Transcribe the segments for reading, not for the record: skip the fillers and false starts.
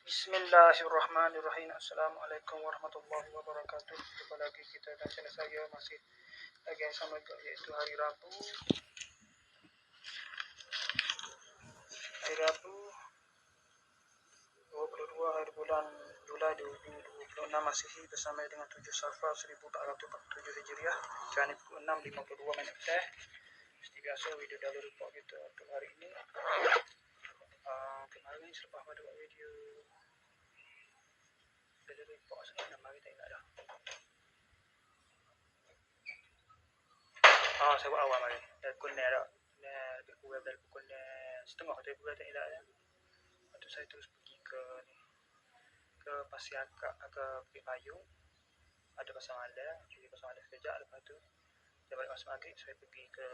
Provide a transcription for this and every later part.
Bismillahirrahmanirrahim. Assalamualaikum warahmatullahi wabarakatuh. Jumpa lagi kita dan channel saya masih lagi yang sama juga, iaitu hari Rabu. Hari Rabu 22 hari bulan Julai 2026 Masihi bersama dengan 7 Safar 1447 Hijriah. Sekarang pukul 6.52 teh. Seperti biasa video dalam report kita untuk hari ini. Kemarin selepas pada buat video dalam report saya nama kita tak ada. Saya buat awal mari. Akun ni ada. Lebih kurang dari pukul setengah dari pukul tak ada. Lepas tu saya terus pergi ke Pasir Akak, ke Bukit Payung. Ada pasang malam, pergi pasang malam sekejap. Lepas tu saya balik masa maghrib, saya pergi ke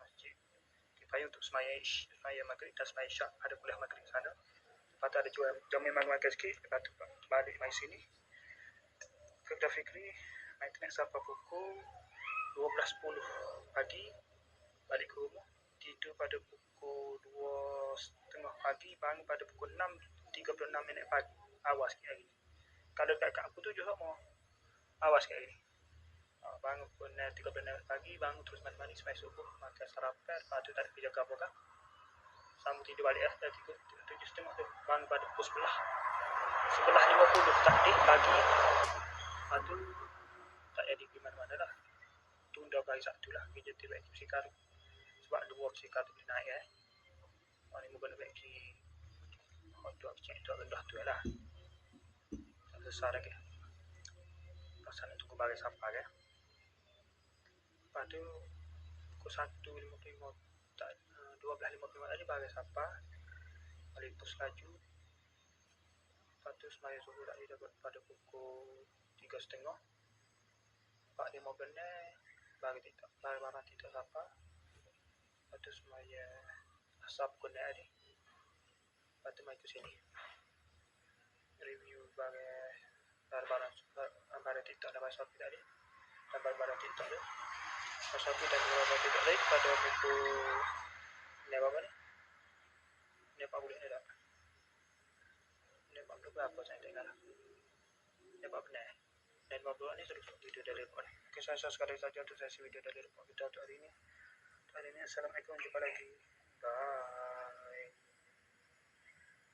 masjid Bukit Payung untuk semaya maghrib dan semaya syak. Ada kuliah maghrib sana. Lepas tu ada jual jamu makan sikit. Lepas tu balik mai sini ke Kedai Fikri. Maintenance sampai pukul 12.10 pagi. Balik ke rumah, tidur pada pukul 2.30 pagi, bangun pada pukul 6.36 pagi. Awas sikit hari ni. Kalau dekat aku tu juga mau awas sikit hari ni. Bangun pukul 6.36 pagi, bangun terus mandi sampai subuh, makan sarapan. Lepas tu tak ada kerja apa kan, sambung tidur balik dah 7.30 tu. Bangun pada pukul 11.50 takdir pagi. Lepas tu tak jadi pergi mana-mana lah. Tunda ke hari Sabtu lah, kerja tu baik mesti karu. Sebab dua mesti karu boleh naik ni mungkin nak baik hotdog cek tu rendah tu lah. Tak selesai lagi. Pasal nak tunggu baris apa kan. Lepas tu pukul 1.55 tak 12.55 tadi baris apa. Balik pus laju. Lepas tu semaya subuh tak dapat pada pukul 3.30. 4.5 benar bagi tidak barang tidak apa. Lepas tu semaya asap kena tadi. Lepas tu mai ke sini review barang TikTok dan barang Shopee tadi. Dan barang TikTok tu barang Shopee dan barang TikTok lain pada pukul ni berapa ni? Ni 40 ni tak? Ni 40 berapa saya tak ingat lah. Ni 40 ni. Dan 50 ni terus video dari report. Okay, saya sekali saja untuk sesi video dari report kita untuk hari ini. Assalamualaikum, jumpa lagi. Bye.